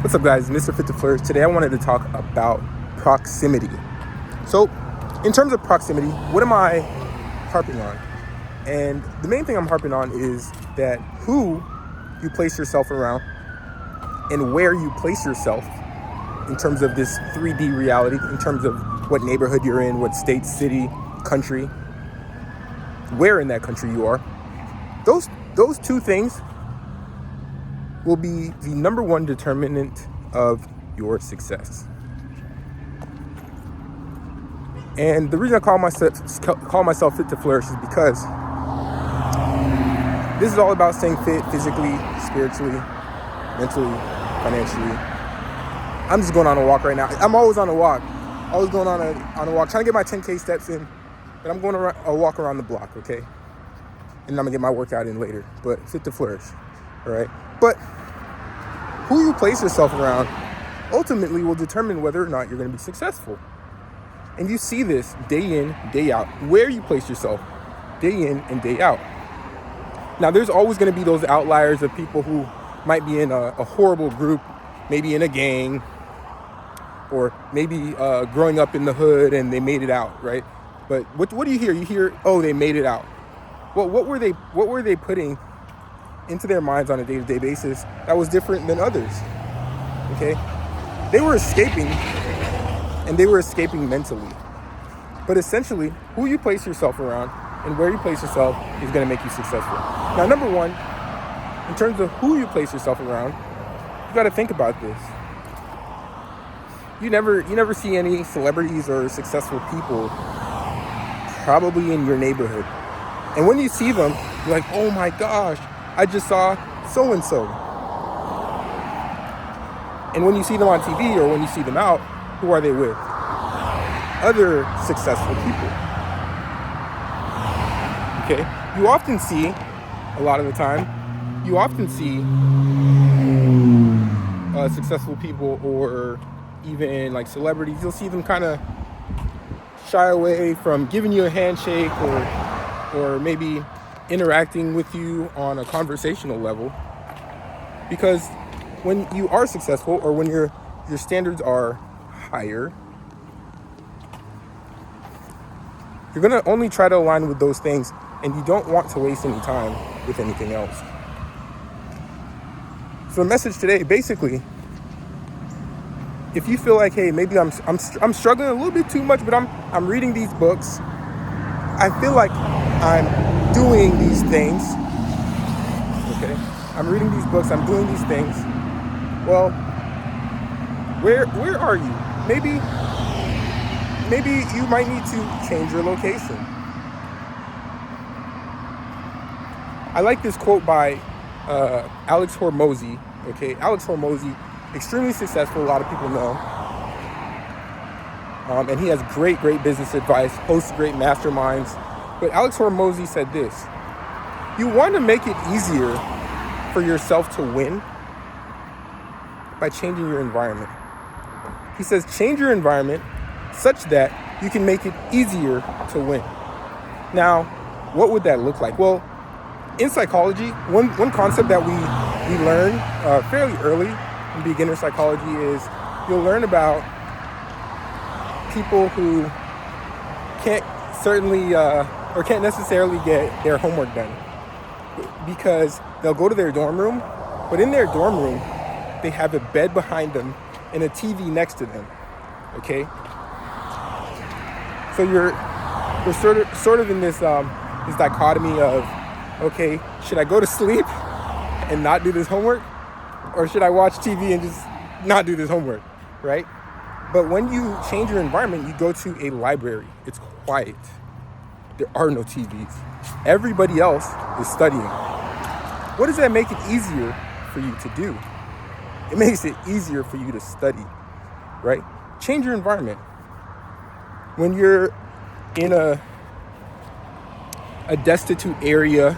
What's up, guys? Mr. Fit to Flourish. Today I wanted to talk about proximity. So, in terms of proximity, what am I harping on? And the main thing I'm harping on is that who you place yourself around and where you place yourself in terms of this 3D reality, in terms of what neighborhood you're in, what state, city, country, where in that country you are. Those two things will be the number one determinant of your success. And the reason I call myself Fit to Flourish is because this is all about staying fit physically, spiritually, mentally, financially. I'm just going on a walk right now. I'm always on a walk. Always going on a walk, trying to get my 10K steps in. But I'm going a walk around the block, okay? And I'm going to get my workout in later. But Fit to Flourish, all right? But who you place yourself around ultimately will determine whether or not you're going to be successful. And you see this day in, day out, where you place yourself day in and day out. Now, there's always going to be those outliers of people who might be in a horrible group, maybe in a gang, or maybe growing up in the hood and they made it out, right? But what do you hear? You hear, oh, they made it out. Well, what were they putting into their minds on a day-to-day basis that was different than others? Okay, they were escaping, and they were escaping mentally. But essentially, who you place yourself around and where you place yourself is going to make you successful. Now, number one, in terms of who you place yourself around, you got to think about this. You never see any celebrities or successful people probably in your neighborhood. And when you see them, you're like, oh my gosh, I just saw so-and-so. And when you see them on TV or when you see them out, who are they with? Other successful people. Okay? You often see, a lot of the time, successful people or even like celebrities. You'll see them kind of shy away from giving you a handshake or maybe interacting with you on a conversational level, because when you are successful or when your standards are higher, you're going to only try to align with those things, and you don't want to waste any time with anything else. So the message today, basically, if you feel like, hey, maybe I'm struggling a little bit too much, but I'm reading these books, I feel like I'm doing these things, okay? I'm reading these books, I'm doing these things. Well, where are you? Maybe you might need to change your location. I like this quote by Alex Hormozi, okay? Alex Hormozi, extremely successful, a lot of people know. And he has great business advice, hosts great masterminds. But Alex Hormozi said this: you want to make it easier for yourself to win by changing your environment. He says, change your environment such that you can make it easier to win. Now, what would that look like? Well, in psychology, one concept that we learn fairly early in beginner psychology is you'll learn about people who can't necessarily get their homework done because they'll go to their dorm room, but in their dorm room, they have a bed behind them and a TV next to them, okay? So you're sort of in this dichotomy of, okay, should I go to sleep and not do this homework? Or should I watch TV and just not do this homework, right? But when you change your environment, you go to a library. It's quiet. There are no TVs. Everybody else is studying. What does that make it easier for you to do? It makes it easier for you to study, right? Change your environment. When you're in a destitute area,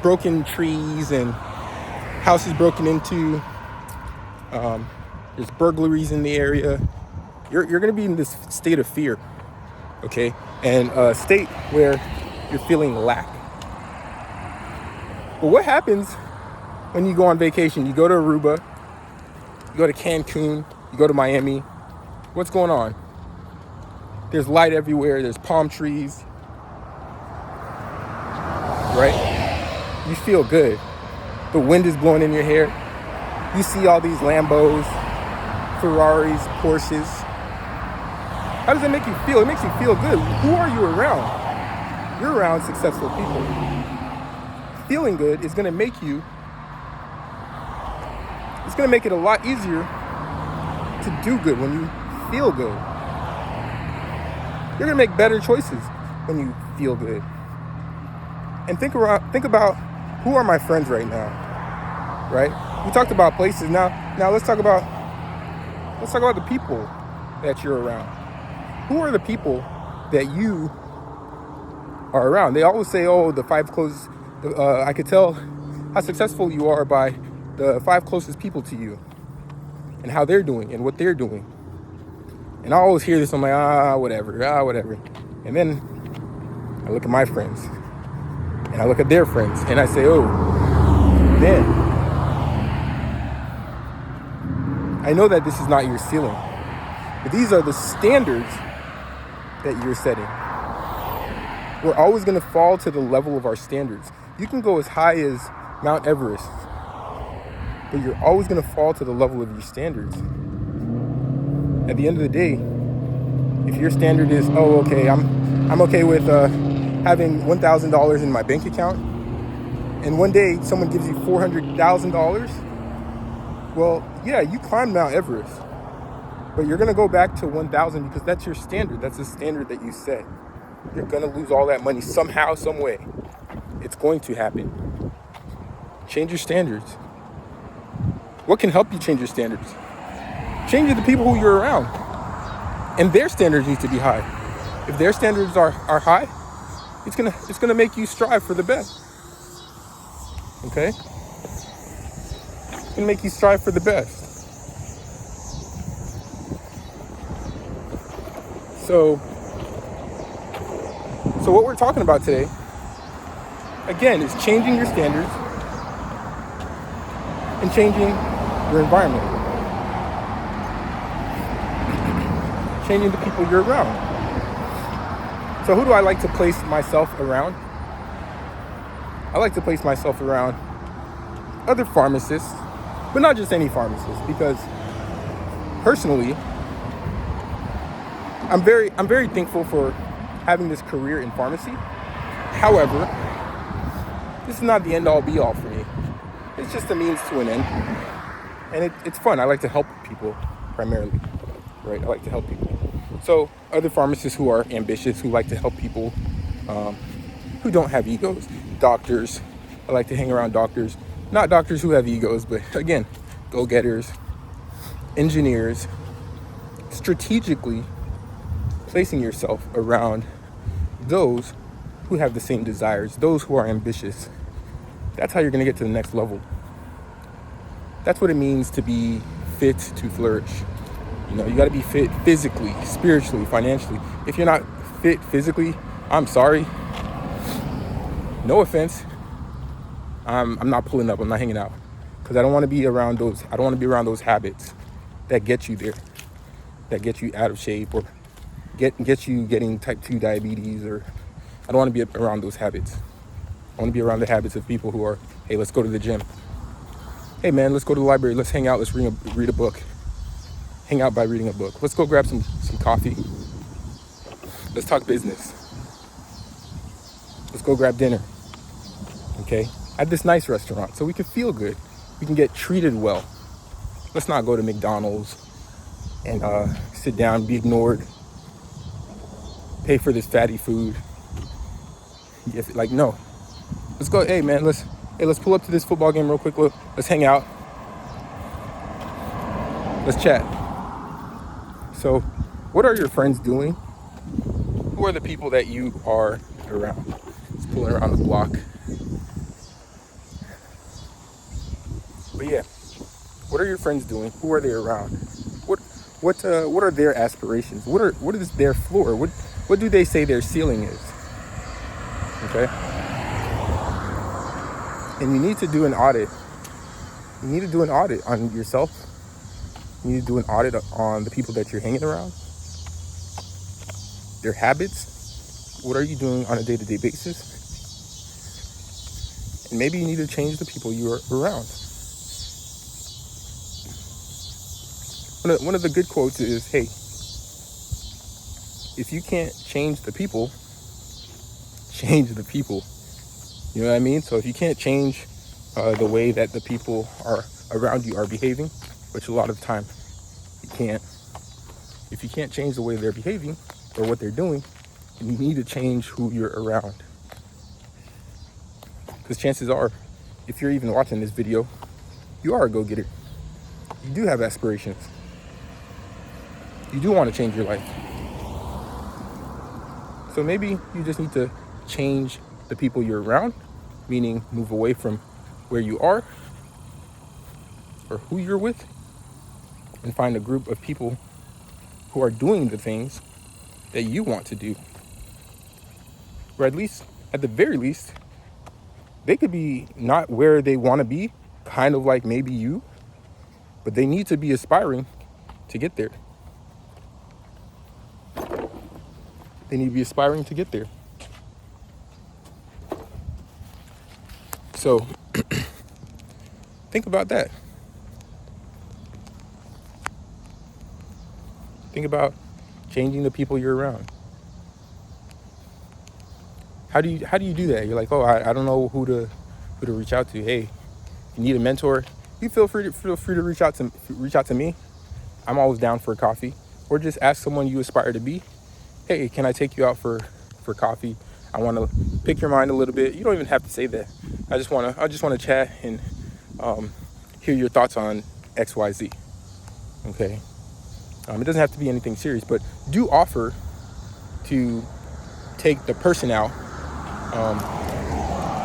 broken trees and houses broken into, there's burglaries in the area, you're going to be in this state of fear, okay? And a state where you're feeling lack. But what happens when you go on vacation? You go to Aruba, You go to Cancun, you go to Miami. What's going on? There's light everywhere. There's palm trees, right? You feel good. The wind is blowing in your hair. You see all these Lambos, Ferraris, Porsches. How does it make you feel? It makes you feel good. Who are you around? You're around successful people. Feeling good is going to make it a lot easier to do good when you feel good. You're going to make better choices when you feel good. And think about, who are my friends right now, right? We talked about places. Now let's talk about the people that you're around. Who are the people that you are around? They always say, oh, the 5 closest, I could tell how successful you are by the 5 closest people to you and how they're doing and what they're doing. And I always hear this, I'm like, whatever. And then I look at my friends and I look at their friends and I say, oh, then I know that this is not your ceiling, but these are the standards that you're setting. We're always going to fall to the level of our standards. You can go as high as Mount Everest, but you're always going to fall to the level of your standards. At the end of the day, if your standard is, oh, okay, I'm okay with having $1,000 in my bank account, and one day someone gives you $400,000, well, yeah, you climbed Mount Everest, but you're going to go back to 1,000 because that's your standard. That's the standard that you set. You're going to lose all that money somehow, some way. It's going to happen. Change your standards. What can help you change your standards? Change the people who you're around. And their standards need to be high. If their standards are high, it's gonna make you strive for the best. Okay? It's gonna make you strive for the best. So what we're talking about today, again, is changing your standards and changing your environment. Changing the people you're around. So who do I like to place myself around? I like to place myself around other pharmacists, but not just any pharmacist, because personally, I'm very thankful for having this career in pharmacy. However, this is not the end all be all for me. It's just a means to an end. And it's fun. I like to help people primarily, right? I like to help people. So other pharmacists who are ambitious, who like to help people, who don't have egos. Doctors, I like to hang around doctors. Not doctors who have egos, but again, go-getters, engineers. Strategically placing yourself around those who have the same desires, those who are ambitious. That's how you're going to get to the next level. That's what it means to be fit to flourish. You know, you got to be fit physically, spiritually, financially. If you're not fit physically, I'm sorry. No offense. I'm not pulling up. I'm not hanging out, because I don't want to be around those. I don't want to be around those habits that get you there, that get you out of shape, or get you getting type 2 diabetes. Or I don't want to be around those habits. I want to be around the habits of people who are, hey, let's go to the gym. Hey man, let's go to the library. Let's hang out. Let's read a book. Hang out by reading a book. Let's go grab some coffee. Let's talk business. Let's go grab dinner. Okay? At this nice restaurant, so we can feel good. We can get treated well. Let's not go to McDonald's and sit down, be ignored, pay for this fatty food. Like, no. Let's go. Hey man, let's pull up to this football game real quick. Let's hang out. Let's chat. So, what are your friends doing? Who are the people that you are around? Just pulling around the block. But yeah, what are your friends doing? Who are they around? What are their aspirations? What is their floor? What do they say their ceiling is? Okay? And you need to do an audit. You need to do an audit on yourself You need to do an audit on the people that you're hanging around, their habits. What are you doing on a day-to-day basis? And maybe you need to change the people you're around. One of the good quotes is, hey, if you can't change the people, change the people. You know what I mean? So if you can't change the way that the people are around you are behaving, which a lot of the time you can't, if you can't change the way they're behaving or what they're doing, then you need to change who you're around. Because chances are, if you're even watching this video, you are a go-getter. You do have aspirations. You do want to change your life. So maybe you just need to change the people you're around, meaning move away from where you are or who you're with, and find a group of people who are doing the things that you want to do. Or at the very least, they could be not where they want to be, kind of like maybe you, but they need to be aspiring to get there. They need to be aspiring to get there. So think about that. Think about changing the people you're around. How do you do that? You're like, oh, I don't know who to reach out to. Hey, you need a mentor? You feel free to reach out to me. I'm always down for a coffee, or just ask someone you aspire to be. Hey, can I take you out for coffee? I want to pick your mind a little bit. You don't even have to say that. I just want to chat and hear your thoughts on XYZ. Okay. It doesn't have to be anything serious, but do offer to take the person out.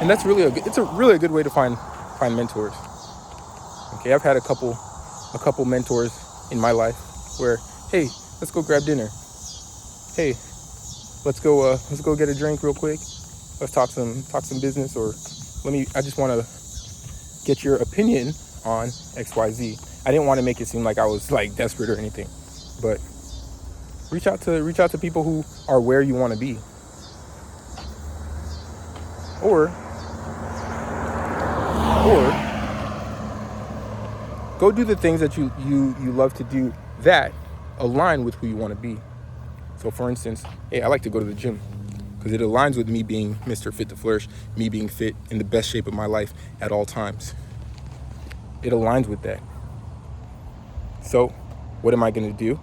And that's really it's a really good way to find mentors. Okay, I've had a couple mentors in my life where, hey, let's go grab dinner. Hey, let's go get a drink real quick. Let's talk some business, or I just want to get your opinion on XYZ. I didn't want to make it seem like I was like desperate or anything, but reach out to people who are where you want to be. Or go do the things that you love to do that align with who you want to be. So for instance, hey, I like to go to the gym because it aligns with me being Mr. Fit to Flourish, me being fit in the best shape of my life at all times. It aligns with that. So what am I going to do?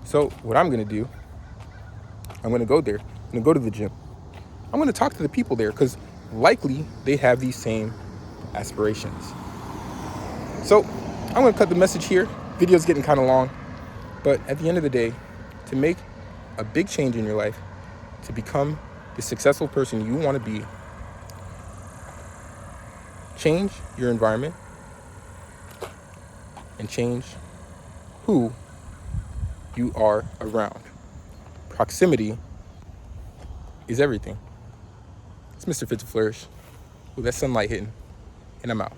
So what I'm going to do, I'm going to go there. I'm going to go to the gym. I'm going to talk to the people there because likely they have these same aspirations. So I'm going to cut the message here. Video's getting kind of long, but at the end of the day, to make a big change in your life, to become the successful person you want to be, change your environment and change who you are around. Proximity is everything. It's Mr. Fit to Flourish with that sunlight hitting, and I'm out.